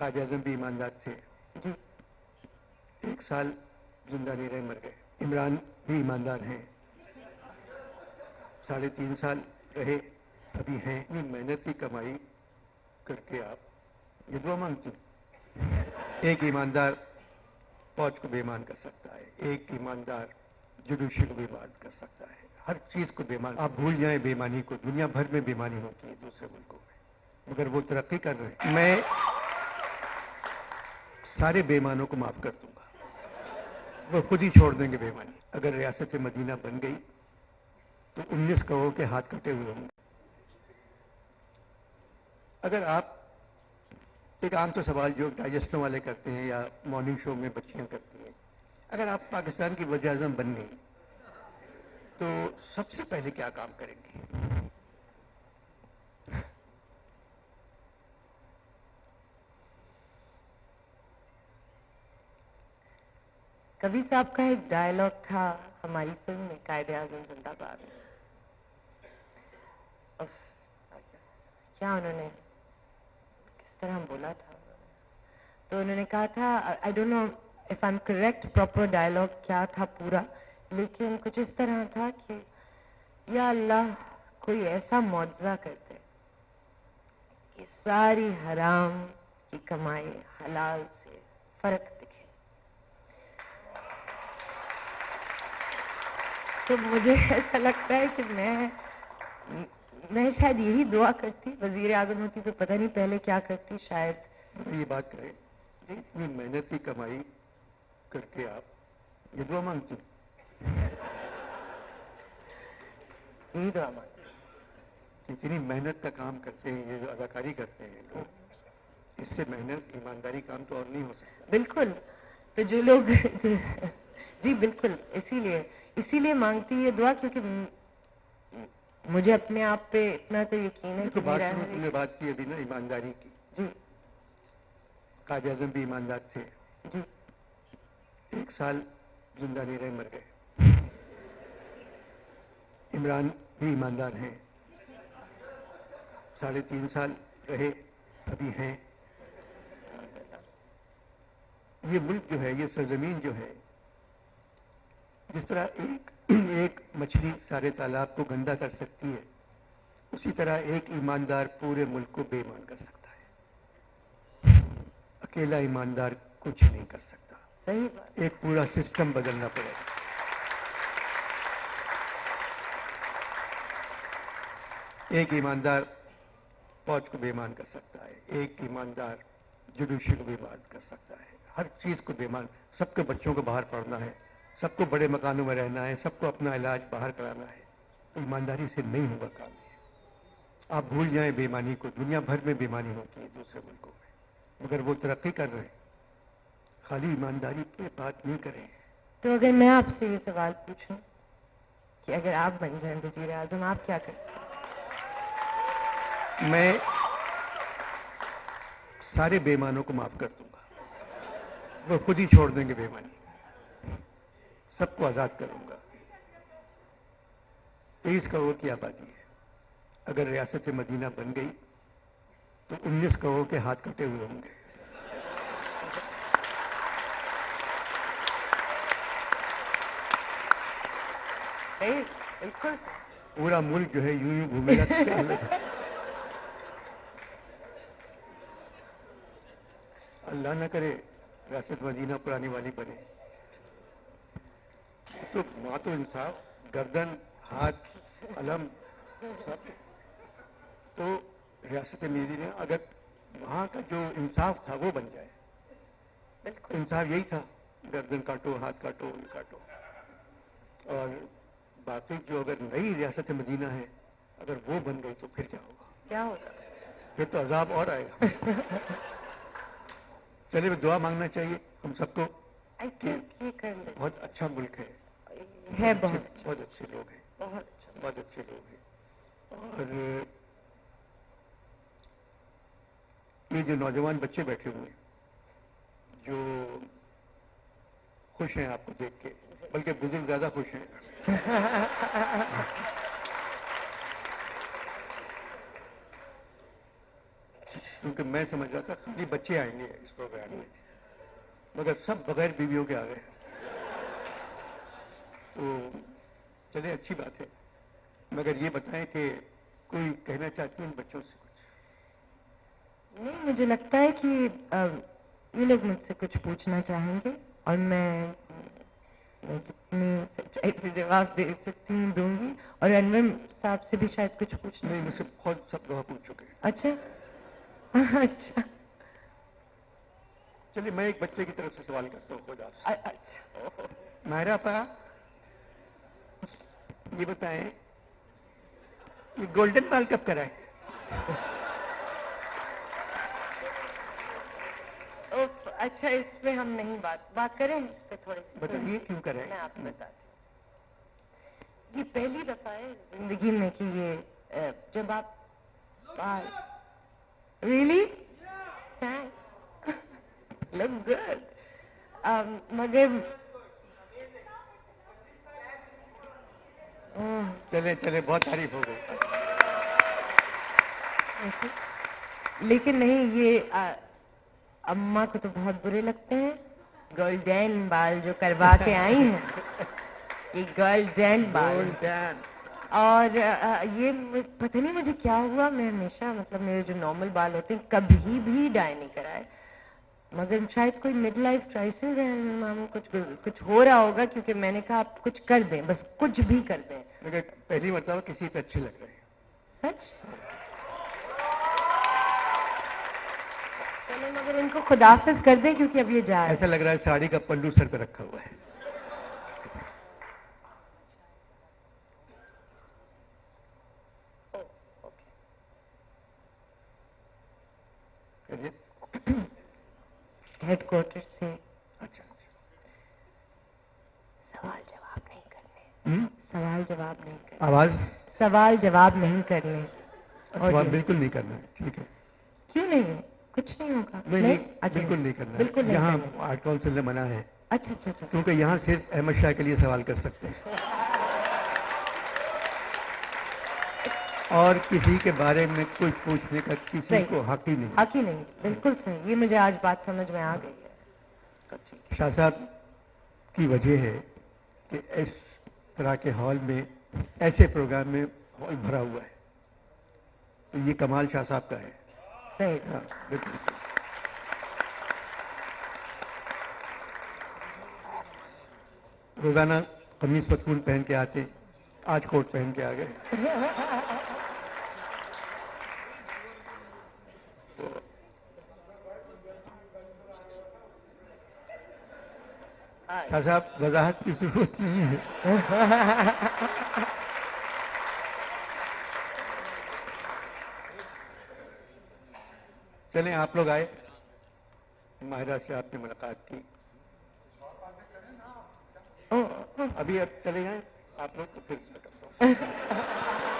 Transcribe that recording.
कायदे आज़म भी ईमानदार थे जी। 1 साल जिंदा नहीं रहे, मर गए। इमरान भी ईमानदार हैं, 3.5 साल रहे, अभी हैं। इतनी मेहनत की कमाई करके आप ये दुआ मांगती। एक ईमानदार फौज को बेईमान कर सकता है, एक ईमानदार जुडिशरी को बेईमान कर सकता है, हर चीज को बेईमान। आप भूल जाएं बेईमानी को, दुनिया भर में बेईमानी होती है दूसरे मुल्कों में, मगर वो तरक्की कर रहे हैं। मैं सारे बेईमानों को माफ कर दूंगा, वो खुद ही छोड़ देंगे बेईमानी। अगर रियासत मदीना बन गई तो 19 करोड़ के हाथ कटे हुए होंगे। अगर आप एक आम तो सवाल जो डाइजेस्टों वाले करते हैं या मॉर्निंग शो में बच्चियां करती हैं, अगर आप पाकिस्तान की वज़ीर आज़म बन गई तो सबसे पहले क्या काम करेंगी? कबीर साहब का एक डायलॉग था हमारी फिल्म में कायदे आज़म जिंदाबाद में। क्या उन्होंने किस तरह बोला था? तो उन्होंने कहा था, I don't know if I am correct, proper dialogue क्या था पूरा, लेकिन कुछ इस तरह था कि या अल्लाह कोई ऐसा मुआवजा कर दे कि सारी हराम की कमाई हलाल से फर्क दिखे। तो मुझे ऐसा लगता है कि मैं शायद यही दुआ करती। वजीर आजम होती तो पता नहीं पहले क्या करती, शायद ये बात करें जी, इतनी मेहनत की कमाई करके आप ये दुआ मांगती। यही दुआ मांगती। इतनी मेहनत का काम करते हैं, ये जो अदाकारी करते हैं लोग, इससे मेहनत ईमानदारी काम तो और नहीं हो सकता। बिल्कुल। तो जो लोग जी बिल्कुल, इसीलिए मांगती ये दुआ, क्योंकि मुझे अपने आप पे इतना तो यकीन है कि मेरा है। तुमने बात की अभी ना ईमानदारी की। जी। कायदे आज़म भी ईमानदार थे जी। 1 साल जिंदा नहीं रहे, मर गए। इमरान भी ईमानदार हैं, 3.5 साल रहे, अभी हैं। ये मुल्क जो है, ये सरजमीन जो है, जिस तरह एक मछली सारे तालाब को गंदा कर सकती है, उसी तरह एक ईमानदार पूरे मुल्क को बेईमान कर सकता है। अकेला ईमानदार कुछ नहीं कर सकता। सही बात। एक पूरा सिस्टम बदलना पड़ेगा। एक ईमानदार फौज को बेईमान कर सकता है, एक ईमानदार जुडिशरी को बेईमान कर सकता है, हर चीज को बेईमान। सबके बच्चों को बाहर पढ़ना है, सबको बड़े मकानों में रहना है, सबको अपना इलाज बाहर कराना है, तो ईमानदारी से नहीं होगा काम ये। आप भूल जाएं बेईमानी को, दुनिया भर में बेईमानी होती है दूसरे मुल्कों में, मगर वो तरक्की कर रहे हैं। खाली ईमानदारी पे बात नहीं करें। तो अगर मैं आपसे ये सवाल पूछूं कि अगर आप बन जाएं वजीर आजम, आप क्या करते? मैं सारे बेईमानों को माफ कर दूंगा, वो खुद ही छोड़ देंगे बेईमानी। सबको आजाद करूंगा। 23 करोड़ की आबादी है। अगर रियासत मदीना बन गई तो 19 करोड़ के हाथ कटे हुए होंगे। बिल्कुल। पूरा मुल्क जो है यूं यूं घूमेगा। अल्लाह न करे रियासत मदीना पुरानी वाली बने, तो वहां तो इंसाफ, गर्दन, हाथ, अलम सब। तो रियासत मदीना अगर वहां का जो इंसाफ था वो बन जाए, इंसाफ यही था, गर्दन काटो, हाथ काटो, ये काटो। और बाकी जो अगर नई रियासत मदीना है, अगर वो बन गई तो फिर क्या होगा? क्या होगा? फिर तो अजाब और आएगा। चलिए दुआ मांगना चाहिए हम सबको। बहुत अच्छा मुल्क है, बहुत अच्छे लोग हैं, बहुत अच्छे लोग हैं। और ये जो नौजवान बच्चे बैठे हुए हैं, जो खुश हैं आपको देख के, बल्कि बुजुर्ग ज्यादा खुश हैं। क्योंकि मैं समझ रहा था खाली बच्चे आएंगे इस प्रोग्राम में, मगर सब बगैर बीवियों के आ गए। तो चले, अच्छी बात है। मगर ये बताएं कि कोई कहना चाहती हैं बच्चों से कुछ? नहीं, मुझे लगता है कि ये लोग मुझसे कुछ पूछना चाहेंगे और मैं जितनी सच्चाई से जवाब दे सकती हूँ दूंगी। और अनवर साहब से भी शायद कुछ पूछना नहीं, चाहेंगे। मुझसे बहुत सब लोग पूछ चुके हैं। अच्छा अच्छा चलिए, मैं एक बच्चे की तरफ से सवाल करता हूँ खुद आपसे। अच्छा मायरा पा, ये बताएं, ये गोल्डन बाल कब कराए? अच्छा, इस पे हम नहीं बात करें इस पे थोड़ी। बताइए क्यों कराए? मैं आपको बताती हूँ। ये पहली दफा है जिंदगी में कि ये जब आप रियली थैंक्स लुक्स गुड मगर चले चले, बहुत तारीफ हो गई। लेकिन नहीं, ये अम्मा को तो बहुत बुरे लगते हैं गोल्डन बाल जो करवा के आई हैं। ये गोल्डन बाल। गोल्डन। और पता नहीं मुझे क्या हुआ, मैं हमेशा मतलब मेरे जो नॉर्मल बाल होते हैं कभी भी डाई नहीं कराए, मगर शायद कोई मिड लाइफ क्राइसिस है मामू, कुछ हो रहा होगा, क्योंकि मैंने कहा आप कुछ कर दें, बस कुछ भी कर दें। मगर पहली मरतबा किसी पे अच्छे लग रहे हैं। सच? चलो, मगर इनको खुदाफिज कर दें क्योंकि अब ये जा रहे ऐसा लग रहा है साड़ी का पल्लू सर पे रखा हुआ है। हेडक्वार्टर से अच्छा, सवाल जवाब नहीं करने। सवाल जवाब नहीं करने। आवाज? सवाल जवाब नहीं करने। सवाल बिल्कुल नहीं करना है, ठीक है? क्यों नहीं है? कुछ नहीं होगा। नहीं, अच्छा, बिल्कुल नहीं करना है। बिल्कुल नहीं यहाँ करना। आर्ट काउंसिल ने मना है, अच्छा अच्छा अच्छा। क्योंकि यहाँ सिर्फ अहमद शाह के लिए सवाल कर सकते हैं और किसी के बारे में कुछ पूछने का किसी सही। को हक ही नहीं। हक ही नहीं, बिल्कुल सही। ये मुझे आज बात समझ में आ गई है। शाह साहब की वजह है कि इस तरह के हॉल में, ऐसे प्रोग्राम में हॉल भरा हुआ है, तो ये कमाल शाह साहब का है। सही। हाँ, बिल्कुल। रोजाना कमीज पतलून पहन के आते, आज कोट पहन के आ गए। शाह साहब, वजाहत की जरूरत नहीं है। चलें, आप लोग आए, माहिरा से आपने मुलाकात की, अभी अब चले जाएं आप लोग, तो फिर मैं करता हूँ।